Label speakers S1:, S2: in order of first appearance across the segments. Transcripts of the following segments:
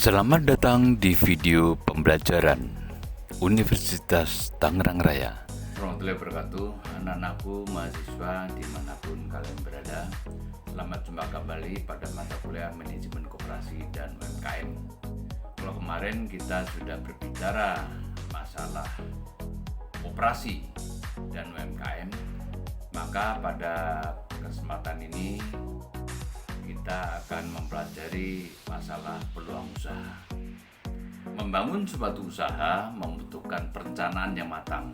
S1: Selamat datang di video pembelajaran Universitas Tangerang Raya.
S2: Warahmatullahi wabarakatuh, anak-anakku, mahasiswa dimanapun kalian berada. Selamat jumpa kembali pada mata kuliah Manajemen Koperasi dan UMKM. Kalau kemarin kita sudah berbicara masalah koperasi dan UMKM, maka pada kesempatan ini kita akan mempelajari masalah peluang usaha. Membangun suatu usaha membutuhkan perencanaan yang matang,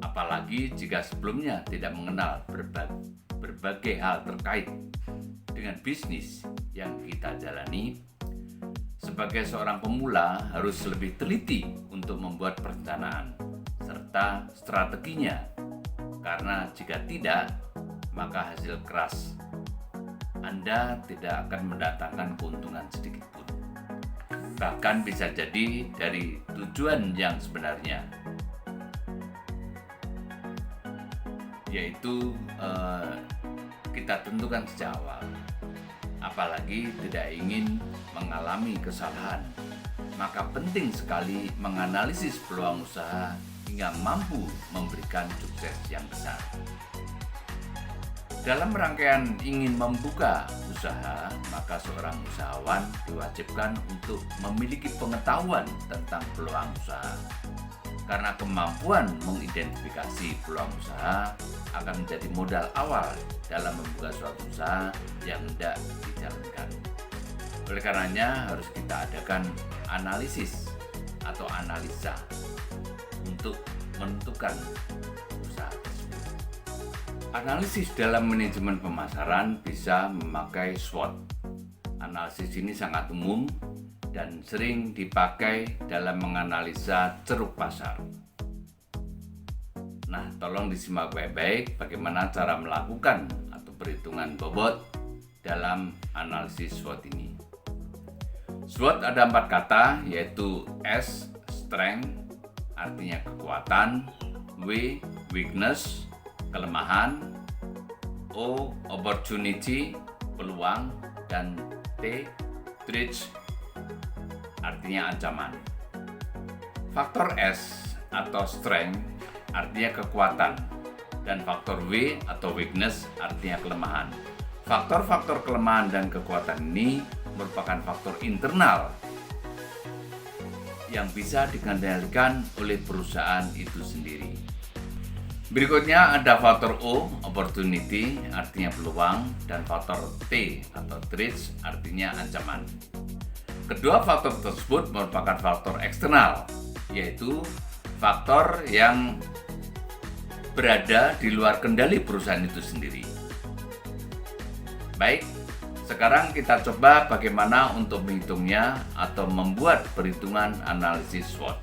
S2: apalagi jika sebelumnya tidak mengenal berbagai hal terkait dengan bisnis yang kita jalani. Sebagai seorang pemula harus lebih teliti untuk membuat perencanaan serta strateginya, karena jika tidak, maka hasil keras Anda tidak akan mendatangkan keuntungan sedikit pun. Bahkan bisa jadi dari tujuan yang sebenarnya, yaitu kita tentukan sejak awal. Apalagi tidak ingin mengalami kesalahan, maka penting sekali menganalisis peluang usaha hingga mampu memberikan sukses yang besar. Dalam rangkaian ingin membuka usaha, maka seorang usahawan diwajibkan untuk memiliki pengetahuan tentang peluang usaha. Karena kemampuan mengidentifikasi peluang usaha akan menjadi modal awal dalam membuka suatu usaha yang hendak dijalankan. Oleh karenanya harus kita adakan analisis atau analisa untuk menentukan usaha tersebut. Analisis dalam manajemen pemasaran bisa memakai SWOT. Analisis ini sangat umum dan sering dipakai dalam menganalisa ceruk pasar. Nah, tolong disimak baik-baik bagaimana cara melakukan atau perhitungan bobot dalam analisis SWOT ini. SWOT ada 4 kata, yaitu S, strength, artinya kekuatan, W, weakness, kelemahan, O, opportunity, peluang, dan T, threat, artinya ancaman. Faktor S atau strength artinya kekuatan, dan faktor W atau weakness artinya kelemahan. Faktor-faktor kelemahan dan kekuatan ini merupakan faktor internal yang bisa dikendalikan oleh perusahaan itu sendiri. Berikutnya ada faktor O, opportunity, artinya peluang, dan faktor T atau threat, artinya ancaman. Kedua faktor tersebut merupakan faktor eksternal, yaitu faktor yang berada di luar kendali perusahaan itu sendiri. Baik, sekarang kita coba bagaimana untuk menghitungnya atau membuat perhitungan analisis SWOT.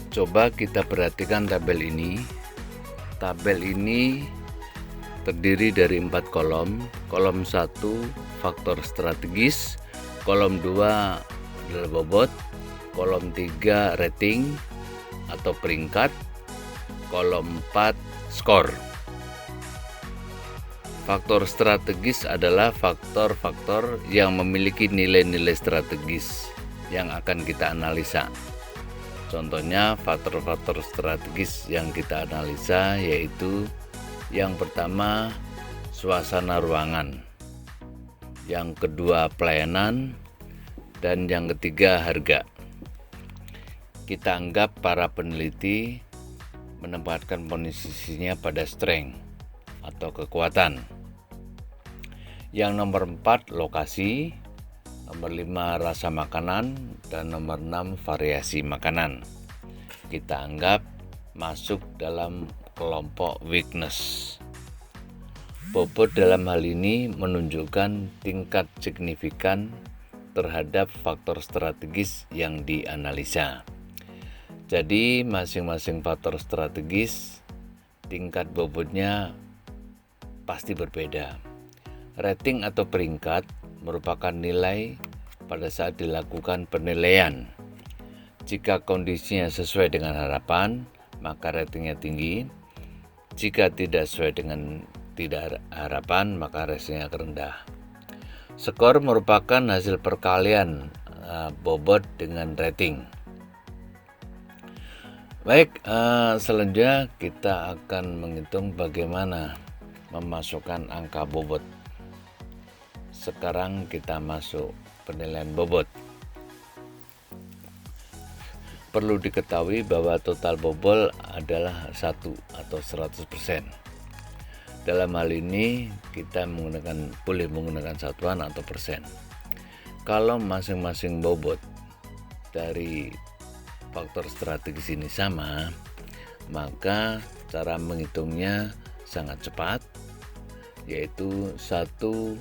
S2: Coba kita perhatikan tabel ini. Tabel ini terdiri dari 4 kolom. Kolom 1 faktor strategis, kolom 2 adalah bobot, kolom 3 rating atau peringkat, kolom 4 skor. Faktor strategis adalah faktor-faktor yang memiliki nilai-nilai strategis yang akan kita analisa. Contohnya faktor-faktor strategis yang kita analisa yaitu yang pertama suasana ruangan, yang kedua pelayanan, dan yang ketiga harga. Kita anggap para peneliti menempatkan posisinya pada strength atau kekuatan. Yang nomor 4 lokasi, nomor 5 rasa makanan, dan nomor 6 variasi makanan. Kita anggap masuk dalam kelompok weakness. Bobot dalam hal ini menunjukkan tingkat signifikan terhadap faktor strategis yang dianalisa. Jadi masing-masing faktor strategis tingkat bobotnya pasti berbeda. Rating atau peringkat merupakan nilai pada saat dilakukan penilaian. Jika kondisinya sesuai dengan harapan, maka ratingnya tinggi. Jika tidak sesuai dengan harapan, maka ratingnya rendah. Skor merupakan hasil perkalian
S3: bobot dengan rating. Baik, selanjutnya kita akan menghitung bagaimana memasukkan angka bobot. Sekarang kita masuk penilaian bobot. Perlu diketahui bahwa total bobol adalah 1 atau 100%. Dalam hal ini kita boleh menggunakan satuan atau persen. Kalau masing-masing bobot dari faktor strategis ini sama, maka cara menghitungnya sangat cepat, yaitu 1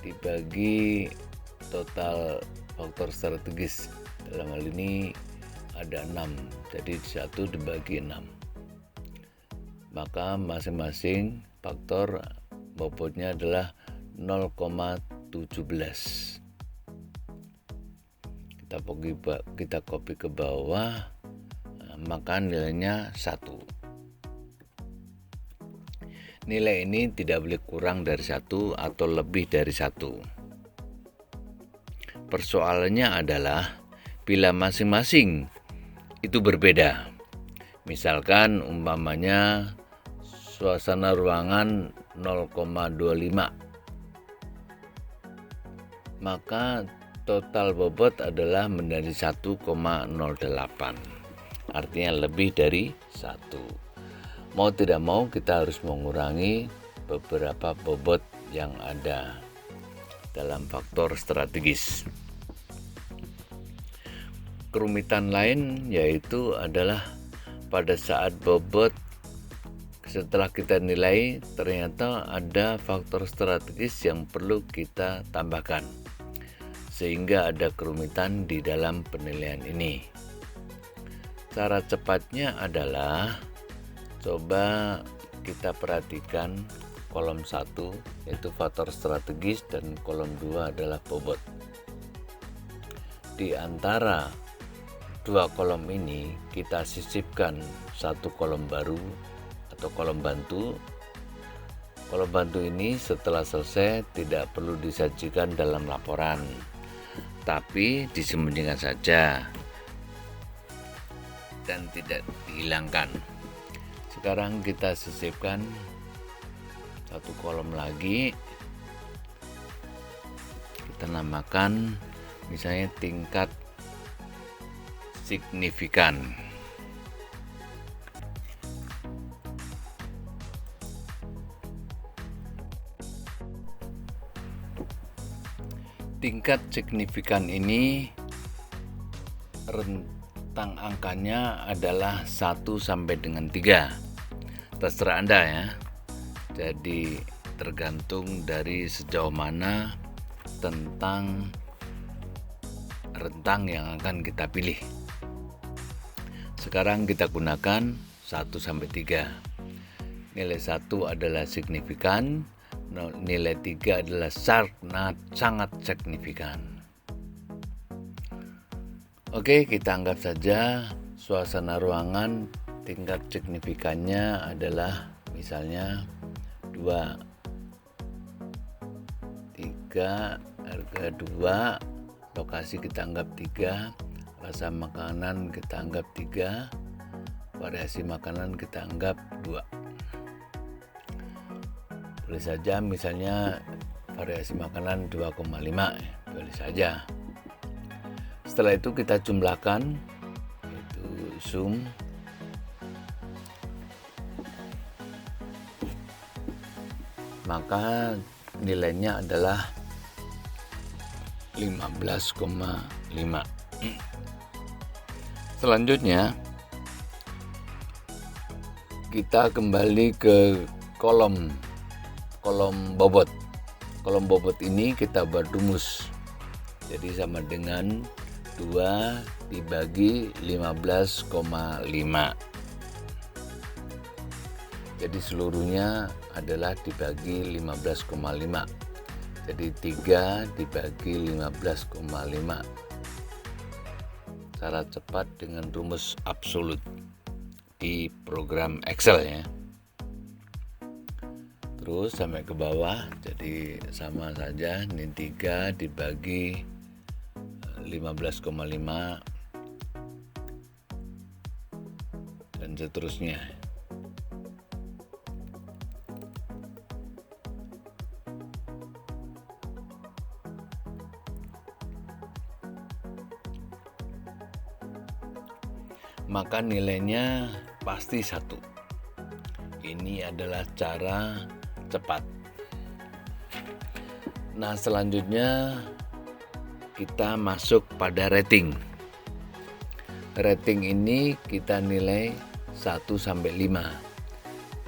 S3: dibagi total faktor strategis. Dalam hal ini ada 6, jadi 1 dibagi 6, maka masing-masing faktor bobotnya adalah 0,17. Kita copy ke bawah, maka nilainya 1. Nilai ini tidak boleh kurang dari 1 atau lebih dari 1. Persoalannya adalah bila masing-masing itu berbeda. Misalkan umpamanya suasana ruangan 0,25, maka total bobot adalah menjadi 1,08. Artinya lebih dari 1. Mau tidak mau kita harus mengurangi beberapa bobot yang ada dalam faktor strategis. Kerumitan lain yaitu adalah pada saat bobot setelah kita nilai ternyata ada faktor strategis yang perlu kita tambahkan, sehingga ada kerumitan di dalam penilaian ini. Cara cepatnya adalah coba kita perhatikan kolom 1 yaitu faktor strategis dan kolom 2 adalah bobot. Di antara dua kolom ini kita sisipkan satu kolom baru atau kolom bantu. Kolom bantu ini setelah selesai tidak perlu disajikan dalam laporan, tapi disembunyikan saja dan tidak dihilangkan. Sekarang kita sisipkan satu kolom lagi, kita namakan misalnya tingkat signifikan. Tingkat signifikan ini rentang angkanya adalah 1 sampai dengan 3. Terserah Anda ya. Jadi tergantung dari sejauh mana tentang rentang yang akan kita pilih. Sekarang kita gunakan 1 sampai 3. Nilai 1 adalah signifikan, nilai 3 adalah sangat signifikan. Oke, kita anggap saja suasana ruangan tingkat signifikannya adalah misalnya 2, 3, harga 2, lokasi kita anggap 3, rasa makanan kita anggap 3, variasi makanan kita anggap 2. Boleh saja misalnya variasi makanan 2,5, boleh saja. Setelah itu kita jumlahkan, itu sum. Maka nilainya adalah 15,5. Selanjutnya kita kembali ke kolom bobot. Kolom bobot ini kita buat rumus. Jadi sama dengan 2 dibagi 15,5. Jadi seluruhnya adalah dibagi 15,5. Jadi 3 dibagi 15,5. Cara cepat dengan rumus absolut di program Excel ya. terus sampai ke bawah, jadi sama saja, ini 3 dibagi 15,5 dan seterusnya. Maka nilainya pasti 1. Ini adalah cara cepat. Nah, selanjutnya kita masuk pada rating. Rating ini kita nilai 1 sampai 5.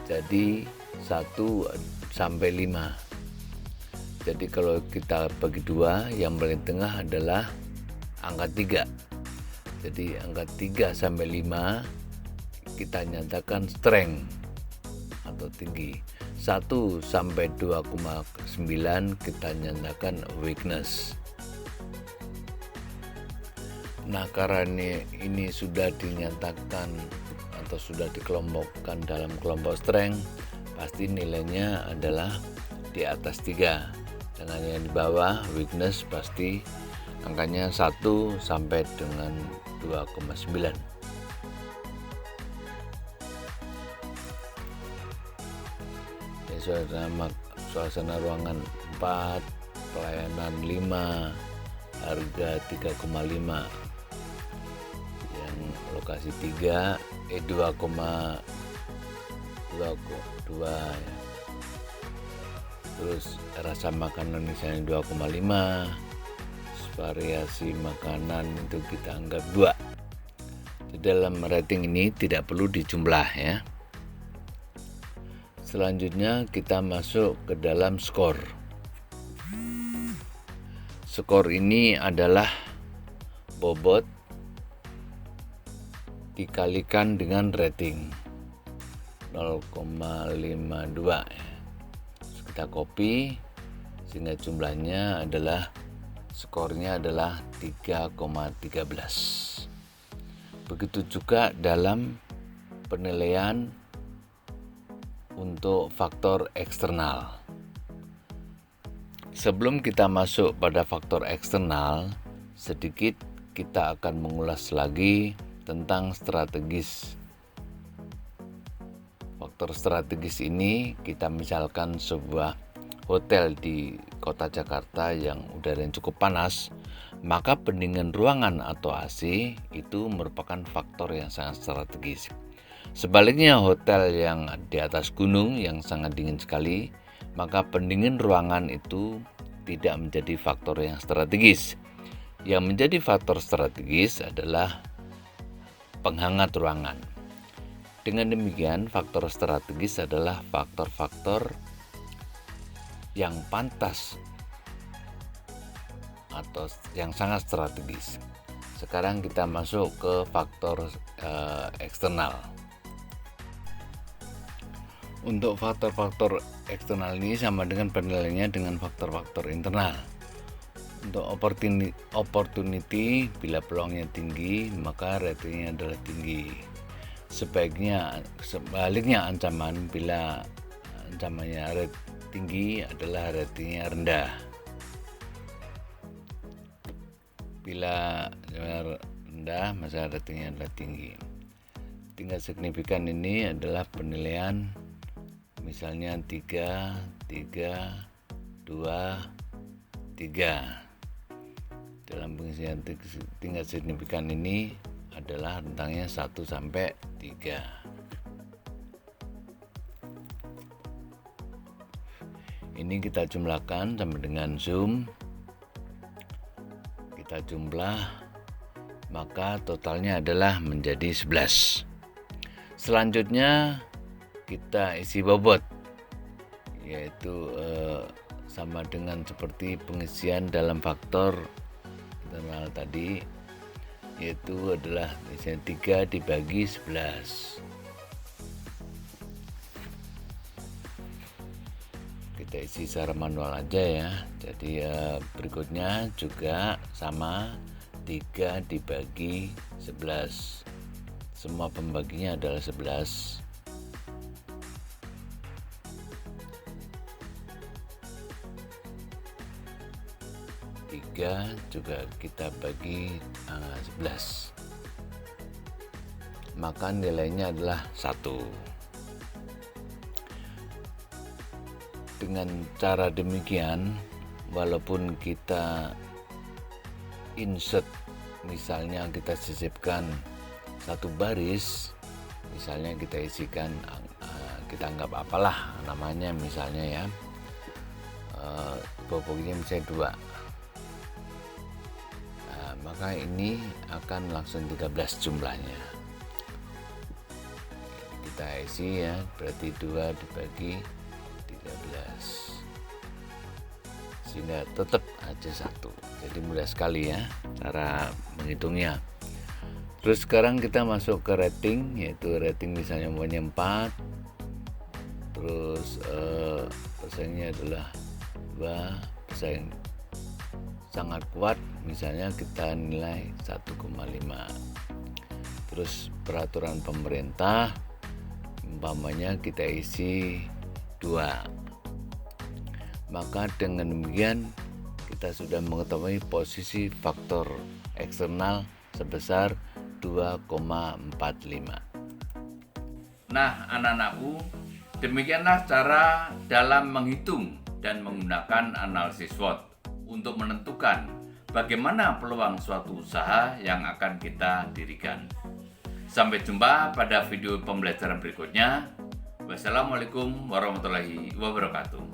S3: Jadi 1 sampai 5. Jadi kalau kita bagi 2, yang paling tengah adalah angka 3. Jadi angka 3 sampai 5 kita nyatakan strength atau tinggi. 1 sampai 2,9 kita nyatakan weakness. Nah, karena ini sudah dinyatakan atau sudah dikelompokkan dalam kelompok strength, pasti nilainya adalah di atas 3. Dengan yang di bawah weakness pasti angkanya 1 sampai dengan 2,9. Suasana ruangan 4, pelayanan 5, harga 3,5. Yang lokasi 3 2,2 ya. Terus rasa makanan misalnya 2,5. Variasi makanan itu kita anggap 2. Di dalam rating ini tidak perlu dijumlah ya. Selanjutnya kita masuk ke dalam skor. Skor ini adalah bobot dikalikan dengan rating 0,52 ya. Kita copy sehingga jumlahnya adalah skornya adalah 3,13. Begitu juga dalam penilaian untuk faktor eksternal. Sebelum kita masuk pada faktor eksternal, sedikit kita akan mengulas lagi tentang strategis. Faktor strategis ini kita misalkan sebuah hotel di kota Jakarta yang udaranya cukup panas, maka pendingin ruangan atau AC itu merupakan faktor yang sangat strategis. Sebaliknya hotel yang di atas gunung yang sangat dingin sekali, maka pendingin ruangan itu tidak menjadi faktor yang strategis. Yang menjadi faktor strategis adalah penghangat ruangan. Dengan demikian, faktor strategis adalah faktor-faktor yang pantas atau yang sangat strategis. Sekarang kita masuk ke faktor eksternal. Untuk faktor-faktor eksternal ini sama dengan penilaiannya dengan faktor-faktor internal. Untuk opportunity, bila peluangnya tinggi, maka ratingnya adalah tinggi. Sebaliknya ancaman, bila ancamannya tinggi adalah ratingnya rendah. Bila rendah, maka ratingnya adalah tinggi. Tingkat signifikan ini adalah penilaian misalnya 3, 2, 3. Dalam pengisian tingkat signifikan ini adalah rentangnya 1 sampai 3. Ini kita jumlahkan sama dengan zoom. Kita jumlah, maka totalnya adalah menjadi 11. Selanjutnya kita isi bobot, yaitu sama dengan seperti pengisian dalam faktor internal tadi, yaitu adalah misalnya 3 dibagi 11. Kita isi secara manual aja ya. Jadi berikutnya juga sama, 3 dibagi 11. Semua pembaginya adalah 11. 3 juga kita bagi 11, maka nilainya adalah 1. Dengan cara demikian, walaupun kita insert, misalnya kita sisipkan satu baris, misalnya kita isikan, kita anggap apalah namanya misalnya ya, bobotnya misalnya 2, maka ini akan langsung 13 jumlahnya. Kita isi ya, berarti 2 dibagi 13, sehingga tetap aja 1. Jadi mudah sekali ya cara menghitungnya. Terus sekarang kita masuk ke rating, yaitu rating misalnya umpamanya 4, terus pesaingnya adalah 2, pesaing sangat kuat, misalnya kita nilai 1,5. Terus peraturan pemerintah umpamanya kita isi 2, maka dengan demikian kita sudah mengetahui posisi faktor eksternal sebesar 2,45.
S2: Nah, anak-anakku, demikianlah cara dalam menghitung dan menggunakan analisis SWOT untuk menentukan bagaimana peluang suatu usaha yang akan kita dirikan. Sampai jumpa pada video pembelajaran berikutnya. Wassalamualaikum warahmatullahi wabarakatuh.